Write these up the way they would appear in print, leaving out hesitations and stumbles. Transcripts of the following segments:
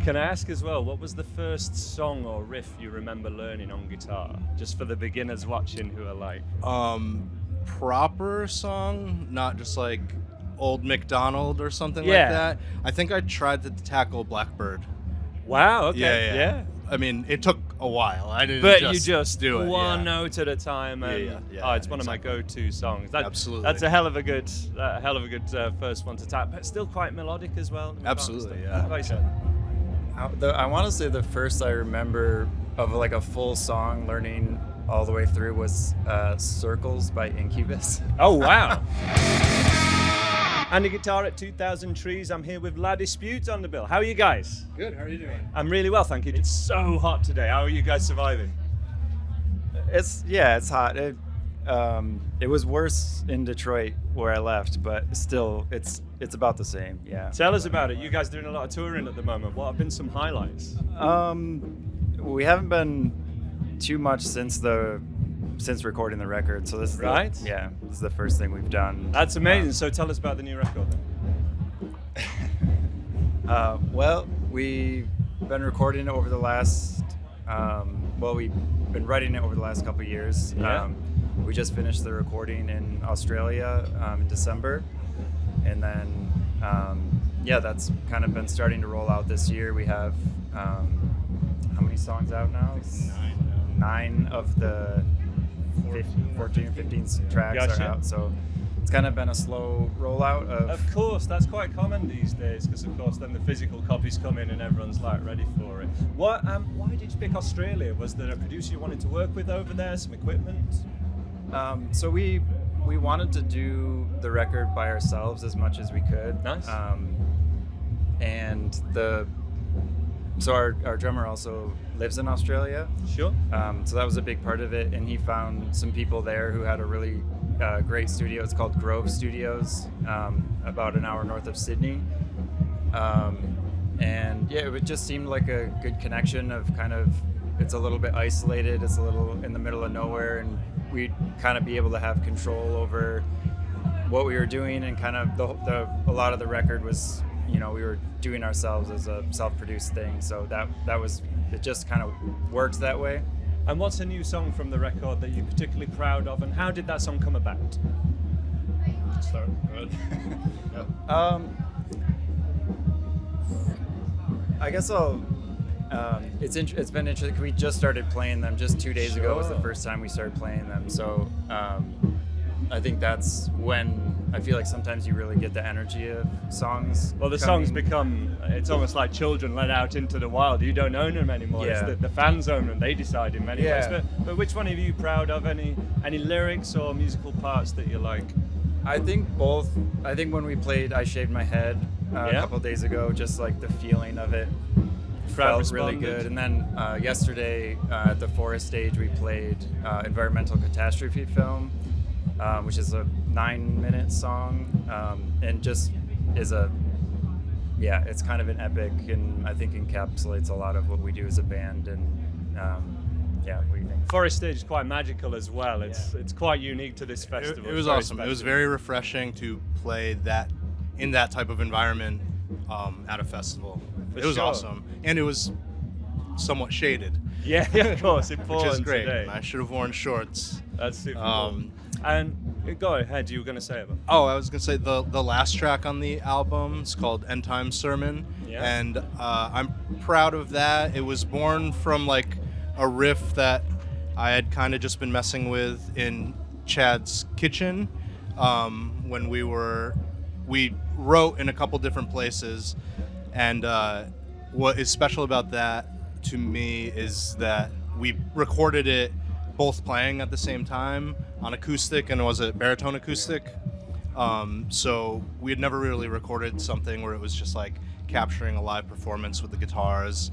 Can I ask as well, what was the first song or riff you remember learning on guitar? Just for the beginners watching who are like... Proper song, not just like Old MacDonald or something Yeah. like that. I think I tried to tackle Blackbird. Wow, okay, Yeah. I mean, it took a while. I didn't But just you just do it. one yeah. note at a time, and it's one of my exactly. go-to songs. Absolutely. That's a hell of a good first one to tap, but still quite melodic as well. Absolutely, yeah. How about yourself? I want to say the first I remember of like a full song learning all the way through was Circles by Incubus. Oh, wow. And the guitar at 2000 Trees. I'm here with La Dispute on the bill. How are you guys? Good. How are you doing? I'm really well, thank you. It's so hot today. How are you guys surviving? It's hot. It was worse in Detroit where I left, but still it's about the same. Yeah. Tell us about it. You guys doing a lot of touring at the moment. What have been some highlights? We haven't been too much since recording the record, so this is Right. this is the first thing we've done. That's amazing. So tell us about the new record then. Well, we've been recording it over the last we've been writing it over the last couple of years. Yeah. We just finished the recording in Australia in December, and then that's kind of been starting to roll out this year. We have how many songs out now? 9 of the 14 or 15 tracks Gotcha. are out, so it's kind of been a slow rollout Of course, that's quite common these days, because of course then the physical copies come in and everyone's like ready for it. Why did you pick Australia? Was there a producer you wanted to work with over there? Some equipment? So we wanted to do the record by ourselves as much as we could. Nice. And our drummer also lives in Australia. Sure. So that was a big part of it, and he found some people there who had a really great studio. It's called Grove Studios, about an hour north of Sydney. It just seemed like a good connection of kind of, it's a little bit isolated, it's a little in the middle of nowhere, and we'd kind of be able to have control over what we were doing, and kind of a lot of the record was, we were doing ourselves as a self-produced thing, so that was, it just kind of worked that way. And what's a new song from the record that you're particularly proud of, and how did that song come about? Start. Good. I guess it's been interesting. We just started playing them just 2 days ago was the first time we started playing them, so I think that's when I feel like sometimes you really get the energy of songs. Well, the songs become, it's almost like children let out into the wild. You don't own them anymore. Yeah. It's the fans own them. They decide in many ways. But which one are you proud of? Any lyrics or musical parts that you like? I think both. I think when we played I Shaved My Head a couple of days ago, just like the feeling of it felt really good. And then yesterday at the Forest stage, we played Environmental Catastrophe Film, which is a 9-minute song, and just is it's kind of an epic, and I think encapsulates a lot of what we do as a band. And what do you think? Forest stage is quite magical as well. It's quite unique to this festival. It was awesome. It was very refreshing to play that in that type of environment at a festival. It was awesome, and it was somewhat shaded. Yeah, of course, important which is great. today. I should have worn shorts. That's super cool. And go ahead, you were going to say about. Oh, I was going to say the last track on the album is called End Time Sermon, and I'm proud of that. It was born from like a riff that I had kind of just been messing with in Chad's kitchen when we wrote in a couple different places, and what is special about that to me is that we recorded it both playing at the same time on acoustic, and was it baritone acoustic? So we had never really recorded something where it was just like capturing a live performance with the guitars,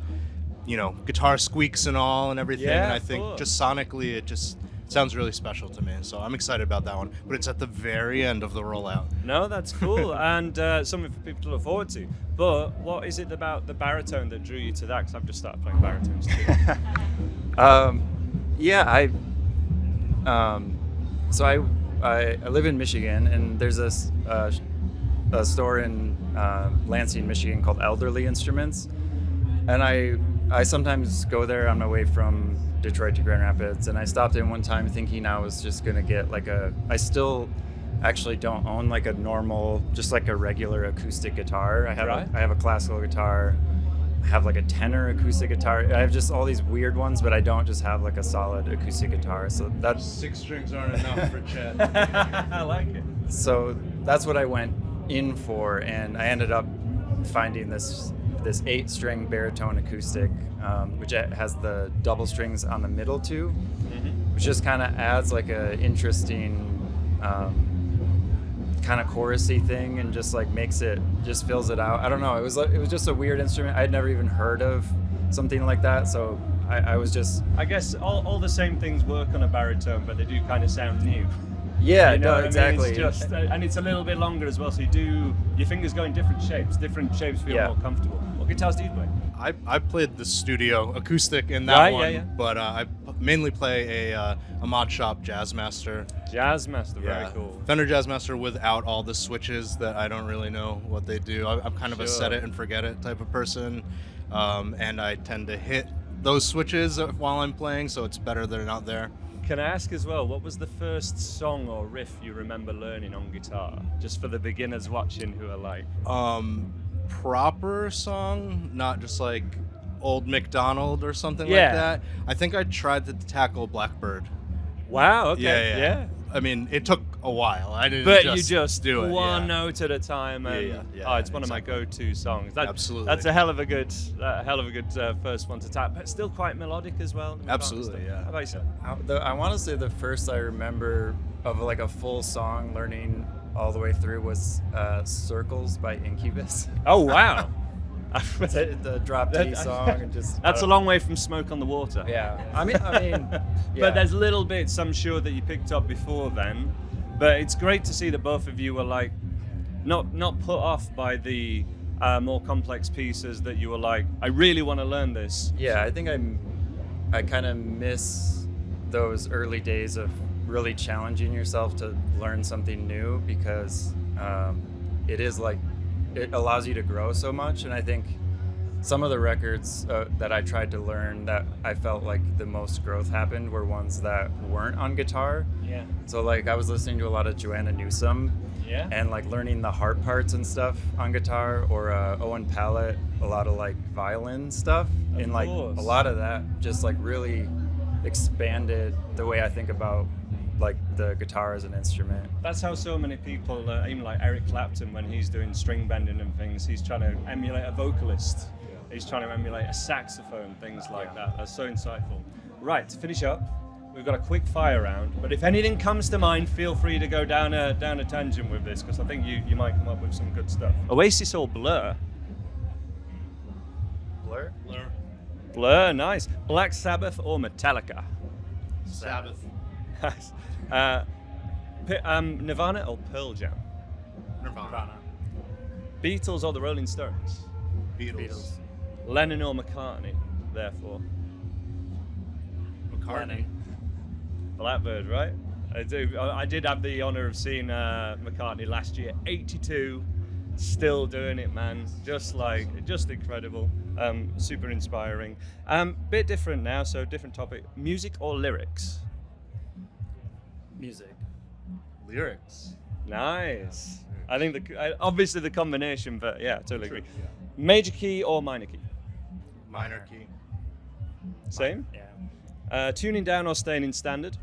guitar squeaks and all and everything. And I think just sonically it just sounds really special to me. So I'm excited about that one. But it's at the very end of the rollout. No, that's cool. And something for people to look forward to. But what is it about the baritone that drew you to that? Because I've just started playing baritones too. So I live in Michigan, and there's a store in Lansing, Michigan called Elderly Instruments, And I sometimes go there on my way from Detroit to Grand Rapids, and I stopped in one time thinking I was just gonna get like I still actually don't own like a normal, just like a regular acoustic guitar. I have a classical guitar. I have like a tenor acoustic guitar. I have just all these weird ones, but I don't just have like a solid acoustic guitar. So that's 6 strings aren't enough for Chet. I like it. So that's what I went in for, and I ended up finding this 8-string baritone acoustic, which has the double strings on the middle too, which just kind of adds like a interesting kind of chorusy thing, and just like just fills it out. I don't know. It was just a weird instrument. I'd never even heard of something like that, so I was just. I guess all the same things work on a baritone, but they do kind of sound new. Yeah, You know no, what I mean? exactly. It's just, and it's a little bit longer as well, so your fingers go in different shapes. Different shapes feel Yeah. more comfortable. What guitars do you play? I played the studio acoustic in that one, yeah. but I mainly play a Mod Shop Jazzmaster. Jazzmaster, very cool. Fender Jazzmaster without all the switches that I don't really know what they do. I'm kind of a Sure. set it and forget it type of person, and I tend to hit those switches while I'm playing, so it's better they're not there. Can I ask as well, what was the first song or riff you remember learning on guitar? Just for the beginners watching who are like, Proper song, not just like Old MacDonald or something Yeah. like that. I think I tried to tackle Blackbird. wow, okay, Yeah. I mean, it took a while. I didn't But just you just do it. one yeah. note at a time, and Yeah, it's one of my go-to songs. Absolutely. that's a hell of a good first one to tap, but still quite melodic as well. Absolutely, yeah. How about yourself? I want to say the first I remember of like a full song learning all the way through was "Circles" by Incubus. Oh wow, the drop D song, and just that's a long way from "Smoke on the Water." Yeah, I mean, yeah. But there's little bits I'm sure that you picked up before then. But it's great to see that both of you were like, not put off by the more complex pieces. That you were like, I really want to learn this. Yeah, I think I kind of miss those early days of really challenging yourself to learn something new, because it is like, it allows you to grow so much. And I think some of the records that I tried to learn that I felt like the most growth happened were ones that weren't on guitar. Yeah. So like I was listening to a lot of Joanna Newsom, Yeah. and like learning the harp parts and stuff on guitar, or Owen Pallett, a lot of like violin stuff, Of and like course. a lot of that just like really expanded the way I think about like the guitar as an instrument. That's how so many people, even like Eric Clapton, when he's doing string bending and things, he's trying to emulate a vocalist. He's trying to emulate a saxophone, things like that. That's so insightful. Right, to finish up, we've got a quick fire round, but if anything comes to mind, feel free to go down a tangent with this, because I think you might come up with some good stuff. Oasis or Blur? Blur? Blur, nice. Black Sabbath or Metallica? Sabbath. Nice. Nirvana or Pearl Jam? Nirvana. Beatles or the Rolling Stones? Beatles. Lennon or McCartney, therefore? McCartney. Blackbird, right? I do. I did have the honor of seeing McCartney last year, 82, still doing it, man. Just incredible. Super inspiring. Bit different now, so different topic. Music or lyrics? Music. Lyrics. Nice. I think obviously the combination, but yeah, totally agree. Yeah. Major key or minor key? Minor key. Same. Yeah. Tuning down or staying in standard?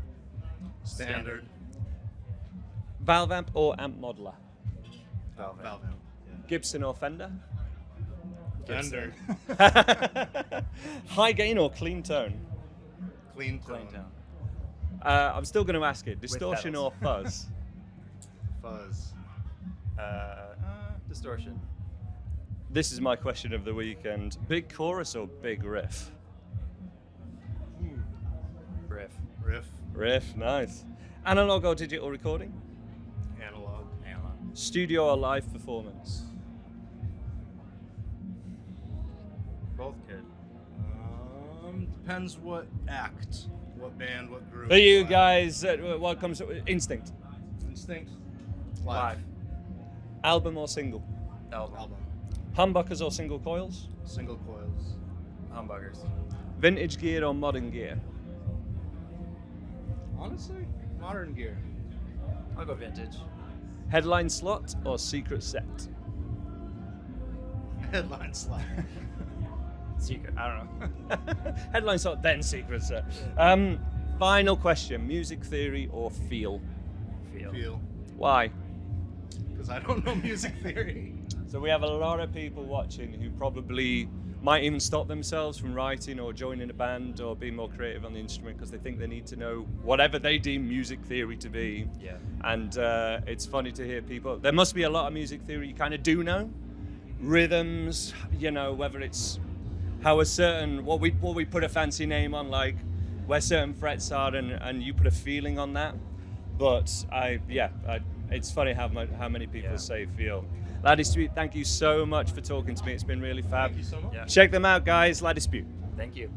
Standard. Valve amp or amp modeler? Valve amp. Gibson or Fender? Fender. High gain or clean tone? Clean tone. I'm still going to ask it. Distortion or pedals. fuzz? Fuzz. Distortion. This is my question of the weekend. Big chorus or big riff? Riff. Riff, nice. Analog or digital recording? Analog. Studio or live performance? Both good. Depends what act, what band, what group. For you guys, what comes instinct? Instinct. Live. Album or single? Album. Humbuckers or single coils? Single coils. humbuggers. Vintage gear or modern gear? Honestly, modern gear. I'll go vintage. Headline slot or secret set? Headline slot. Secret. I don't know. Headline slot, then secret set. Final question: music theory or feel? Feel. Why? Because I don't know music theory. So we have a lot of people watching who probably might even stop themselves from writing or joining a band or being more creative on the instrument because they think they need to know whatever they deem music theory to be. Yeah. And it's funny to hear people. There must be a lot of music theory you kind of do know. Rhythms, you know, whether it's how a certain what we put a fancy name on, like where certain frets are, and you put a feeling on that. But it's funny how many people say feel. La Dispute, thank you so much for talking to me. It's been really fab. Thank you so much. Yeah. Check them out, guys. La Dispute. Thank you.